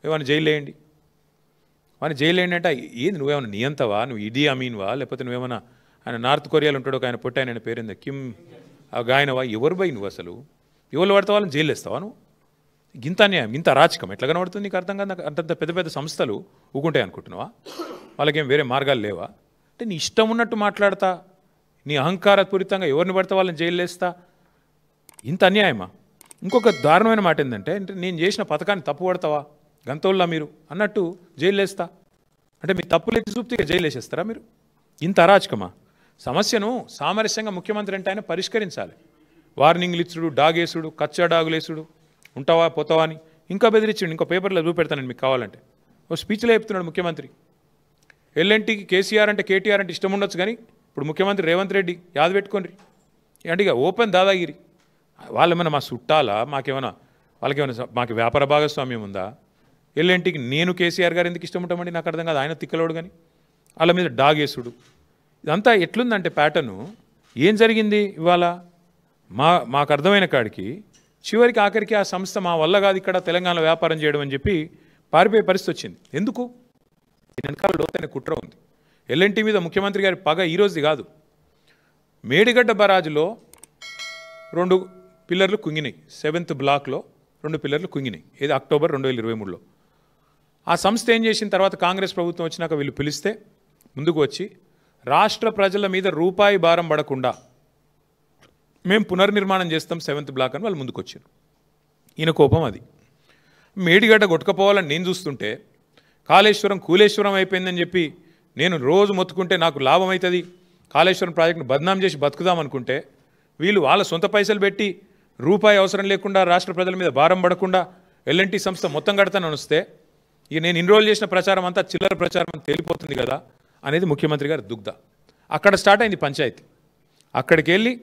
ఏమైనా జైలు వేయండి, వాడిని జైలు వేయండి అంటే ఏది నువ్వేమన్నా నియంతవా, నువ్వు ఇడీ అమీన్వా, లేకపోతే నువ్వేమన్నా ఆయన నార్త్ కొరియాలో ఉంటాడు ఒక ఆయన పుట్టి ఆయన పేరుంది కిమ్ గాయనవా, ఎవరు పోయి నువ్వు అసలు ఎవరు పడితే వాళ్ళని జైలు వేస్తావా నువ్వు? ఇంత అన్యాయం, ఇంత అరాచకం ఎట్లా కనబడుతుంది నీకు అర్థం కాదు. అంతంత పెద్ద పెద్ద సంస్థలు ఊకుంటాయి అనుకుంటున్నావా? వాళ్ళకేం వేరే మార్గాలు లేవా? అంటే నీ ఇష్టం ఉన్నట్టు మాట్లాడతా, నీ అహంకారపూరితంగా ఎవరిని పడితే వాళ్ళని జైలు వేస్తా, ఇంత అన్యాయమా? ఇంకొక దారుణమైన మాట ఏంటంటే, నేను చేసిన పథకాన్ని తప్పు పడతావా గంతోళ్ళ మీరు అన్నట్టు జైలు వేస్తా అంటే మీ తప్పులు ఎత్తి చూపితే జైలు వేసేస్తారా మీరు? ఇంత అరాచకమా? సమస్యను సామరస్యంగా ముఖ్యమంత్రి అంటే ఆయన పరిష్కరించాలి. వార్నింగ్లు ఇచ్చుడు, డాగేసుడు, కచ్చా డాగులేసుడు, ఉంటావా పోతావా అని ఇంకా బెదిరించుడు. ఇంకో పేపర్లో చూపెడతానండి మీకు కావాలంటే. ఓ స్పీచ్లో చెప్తున్నాడు ముఖ్యమంత్రి, ఎల్ఎన్టీకి కేసీఆర్ అంటే కేటీఆర్ అంటే ఇష్టం ఉండొచ్చు, కానీ ఇప్పుడు ముఖ్యమంత్రి రేవంత్ రెడ్డి యాద పెట్టుకోండి అంటే ఇక ఓపెన్ దాదాగిరి. వాళ్ళేమైనా మా చుట్టాలా, వాళ్ళకేమైనా మాకు వ్యాపార భాగస్వామ్యం ఉందా? ఎల్ఎన్టీకి నేను కేసీఆర్ గారు ఎందుకు ఇష్టం ఉంటామండి నాకు అర్థం కాదు. ఆయన తిక్కలోడు కానీ వాళ్ళ మీద డాగేసుడు, ఇదంతా ఎట్లుందంటే ప్యాటర్ను. ఏం జరిగింది ఇవాళ మాకు అర్థమైన కాడికి చివరికి ఆఖరికి ఆ సంస్థ మా వల్ల కాదు ఇక్కడ తెలంగాణలో వ్యాపారం చేయడం అని చెప్పి పారిపోయే పరిస్థితి వచ్చింది. ఎందుకు? వెనకాల లోతైన కుట్ర ఉంది. ఎల్ఎన్టీ మీద ముఖ్యమంత్రి గారి పగ ఈరోజుది కాదు. మేడిగడ్డ బరాజులో 2 పిల్లర్లు కుంగినాయి, 7th బ్లాక్లో 2 పిల్లర్లు కుంగినాయి. ఇది అక్టోబర్ 2023లో. ఆ సంస్థ ఏం చేసిన తర్వాత కాంగ్రెస్ ప్రభుత్వం వచ్చినాక వీళ్ళు పిలిస్తే ముందుకు వచ్చి రాష్ట్ర ప్రజల మీద రూపాయి భారం పడకుండా మేము పునర్నిర్మాణం చేస్తాం 7th బ్లాక్ అని వాళ్ళు ముందుకు వచ్చారు. ఈయన కోపం అది. మేడిగడ్డ కొట్టుకపోవాలని నేను చూస్తుంటే కాళేశ్వరం కూలేశ్వరం అయిపోయిందని చెప్పి నేను రోజు మొత్తుకుంటే నాకు లాభం అవుతుంది, కాళేశ్వరం ప్రాజెక్టును బద్నాం చేసి బతుకుదాం అనుకుంటే వీళ్ళు వాళ్ళ సొంత పైసలు పెట్టి రూపాయి అవసరం లేకుండా రాష్ట్ర ప్రజల మీద భారం పడకుండా ఎల్ఎన్టీ సంస్థ మొత్తం కడతానని వస్తే ఇక నేను ఇన్రోల్ చేసిన ప్రచారం అంతా చిల్లర ప్రచారం అని తేలిపోతుంది కదా అనేది ముఖ్యమంత్రి గారి దుగ్ధ. అక్కడ స్టార్ట్ అయింది పంచాయతీ. అక్కడికి వెళ్ళి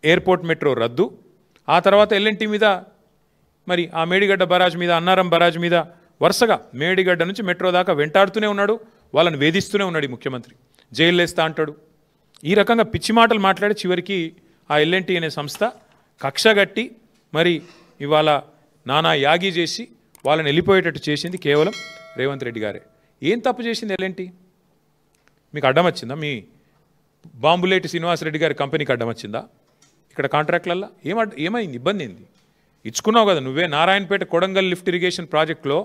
ఎయిర్పోర్ట్ మెట్రో రద్దు, ఆ తర్వాత ఎల్ఎన్టీ మీద మరి ఆ మేడిగడ్డ బరాజ్ మీద, అన్నారం బరాజ్ మీద వరుసగా మేడిగడ్డ నుంచి మెట్రో దాకా వెంటాడుతూనే ఉన్నాడు, వాళ్ళని వేధిస్తూనే ఉన్నాడు ఈ ముఖ్యమంత్రి. జైలు వేస్తా అంటాడు. ఈ రకంగా పిచ్చి మాటలు మాట్లాడి చివరికి ఆ ఎల్ఎన్టీ అనే సంస్థ కక్షగట్టి మరి ఇవాళ నానా యాగి చేసి వాళ్ళని వెళ్ళిపోయేటట్టు చేసింది కేవలం రేవంత్ రెడ్డి గారే. ఏం తప్పు చేసింది ఎల్ఎన్టీ? మీకు అడ్డం వచ్చిందా? మీ బాంబులేటి శ్రీనివాసరెడ్డి గారి కంపెనీకి అడ్డం వచ్చిందా? ఇక్కడ కాంట్రాక్ట్లల్లో ఏమైంది? ఇబ్బంది ఏంది? ఇచ్చుకున్నావు కదా నువ్వే. నారాయణపేట కొడంగల్ లిఫ్ట్ ఇరిగేషన్ ప్రాజెక్టులో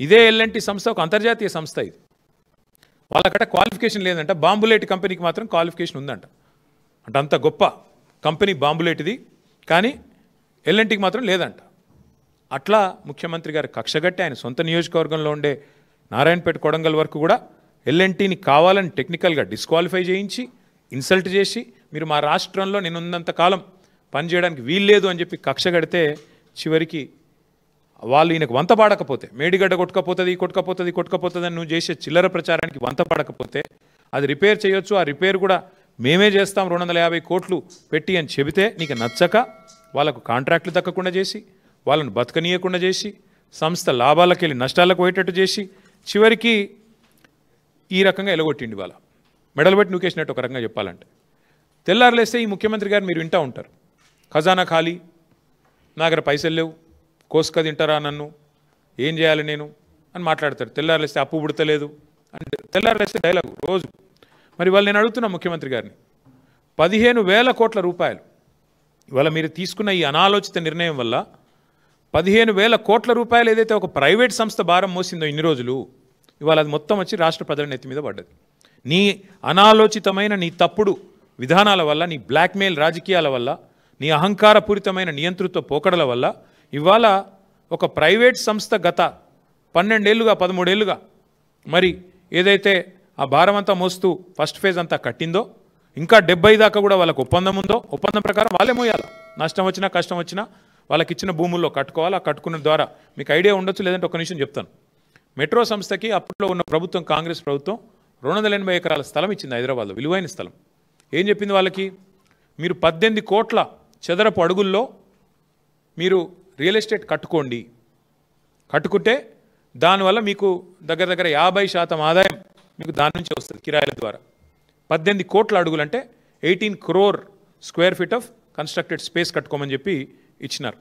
ఇదే ఎల్ఎన్టీ సంస్థ ఒక అంతర్జాతీయ సంస్థ. ఇది వాళ్ళకట క్వాలిఫికేషన్ లేదంట, బాంబులేటి కంపెనీకి మాత్రం క్వాలిఫికేషన్ ఉందంట. అంటే అంత గొప్ప కంపెనీ బాంబులేటిది, కానీ ఎల్ఎన్టీకి మాత్రం లేదంట. అట్లా ముఖ్యమంత్రి గారు కక్షగట్టి ఆయన సొంత నియోజకవర్గంలో ఉండే నారాయణపేట కొడంగల్ వరకు కూడా ఎల్ఎన్టీని కావాలని టెక్నికల్గా డిస్క్వాలిఫై చేయించి ఇన్సల్ట్ చేసి మీరు మా రాష్ట్రంలో నేనున్నంత కాలం పనిచేయడానికి వీల్లేదు అని చెప్పి కక్షగడితే చివరికి వాళ్ళు ఈయనకు వంత పాడకపోతే, మేడిగడ్డ కొట్టుకపోతుంది అని నువ్వు చేసే చిల్లర ప్రచారానికి వంత పాడకపోతే అది రిపేర్ చేయొచ్చు, ఆ రిపేర్ కూడా మేమే చేస్తాం 250 కోట్లు పెట్టి అని చెబితే నీకు నచ్చక వాళ్ళకు కాంట్రాక్టులు దక్కకుండా చేసి, వాళ్ళను బతకనీయకుండా చేసి, సంస్థ లాభాలకు వెళ్ళి నష్టాలకు పోయేటట్టు చేసి చివరికి ఈ రకంగా ఎలగొట్టిండి. వాళ్ళ మెడలు పెట్టి నూకేసినట్టు ఒక రకంగా చెప్పాలంటే. తెల్లారులేస్తే ఈ ముఖ్యమంత్రి గారు మీరు వింటూ ఉంటారు, ఖజానా ఖాళీ, నా దగ్గర పైసలు లేవు, కోసుక తింటారా నన్ను, ఏం చేయాలి నేను అని మాట్లాడతారు. తెల్లారులేస్తే అప్పు పుడతలేదు అంటే తెల్లారులేస్తే డైలాగ్ రోజు. మరి వాళ్ళు నేను అడుగుతున్నా ముఖ్యమంత్రి గారిని, 15,000 కోట్ల రూపాయలు ఇవాళ మీరు తీసుకున్న ఈ అనాలోచిత నిర్ణయం వల్ల 15,000 కోట్ల రూపాయలు ఏదైతే ఒక ప్రైవేట్ సంస్థ భారం మోసిందో ఇన్ని రోజులు, ఇవాళ అది మొత్తం వచ్చి రాష్ట్ర ప్రజల నెత్తి మీద పడ్డది. నీ అనాలోచితమైన నీ తప్పుడు విధానాల వల్ల, నీ బ్లాక్మెయిల్ రాజకీయాల వల్ల, నీ అహంకారపూరితమైన నియంతృత్వ పోకడల వల్ల ఇవాళ ఒక ప్రైవేట్ సంస్థ గత 12 ఏళ్ళుగా 13 ఏళ్ళుగా మరి ఏదైతే ఆ భారం అంతా మోస్తూ ఫస్ట్ ఫేజ్ అంతా కట్టిందో, ఇంకా 70 దాకా కూడా వాళ్ళకు ఒప్పందం ఉందో, ఒప్పందం ప్రకారం వాళ్ళే మోయాలి. నష్టం వచ్చినా కష్టం వచ్చినా వాళ్ళకి ఇచ్చిన భూముల్లో కట్టుకోవాలి. ఆ కట్టుకున్న ద్వారా మీకు ఐడియా ఉండొచ్చు, లేదంటే ఒక నిమిషం చెప్తాను. మెట్రో సంస్థకి అప్పట్లో ఉన్న ప్రభుత్వం, కాంగ్రెస్ ప్రభుత్వం 280 ఎకరాల స్థలం ఇచ్చింది హైదరాబాద్లో, విలువైన స్థలం. ఏం చెప్పింది వాళ్ళకి? మీరు 18 కోట్ల చదరపు అడుగుల్లో మీరు రియల్ ఎస్టేట్ కట్టుకోండి, కట్టుకుంటే దానివల్ల మీకు దగ్గర దగ్గర 50% ఆదాయం మీకు దాని నుంచి వస్తుంది కిరాయిల ద్వారా. 18 కోట్ల అడుగులు అంటే 18 crore square feet of constructed space కట్టుకోమని చెప్పి ఇచ్చినారు.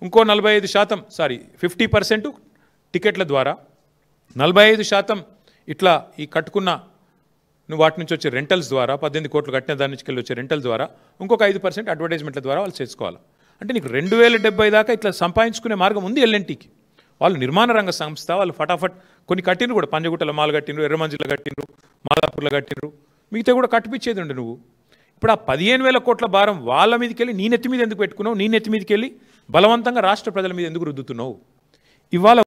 ఇంకో 50% టికెట్ల ద్వారా 45% ఇట్లా ఈ కట్టుకున్న నువ్వు వాటి నుంచి వచ్చే రెంటల్స్ ద్వారా 18 కోట్లు కట్టిన దాని నుంచి వచ్చే రెంటల్ ద్వారా ఇంకొక 5% అడ్వర్టైజ్మెంట్ల ద్వారా వాళ్ళు చేసుకోవాలి. అంటే నీకు 2070 దాకా ఇట్లా సంపాదించుకునే మార్గం ఉంది ఎల్ఎన్టీకి. వాళ్ళు నిర్మాణ రంగ సంస్థ, వాళ్ళు ఫటాఫట్ కొన్ని కట్టినరు కూడా, పంజగుట్టలో మాల్ కట్టినరు, ఎర్రమంజిలో కట్టినరు, మాదాపూర్లో కట్టినరు, మిగతా కూడా కట్టిపించేది ఉండి నువ్వు. ఇప్పుడు ఆ 15,000 కోట్ల భారం వాళ్ళ మీదకి వెళ్ళి నీ నెత్తి మీద ఎందుకు పెట్టుకున్నావు? నీ నెత్తి మీదకి వెళ్ళి బలవంతంగా రాష్ట్ర ప్రజల మీద ఎందుకు రుద్దుతున్నావు? ఇవాళ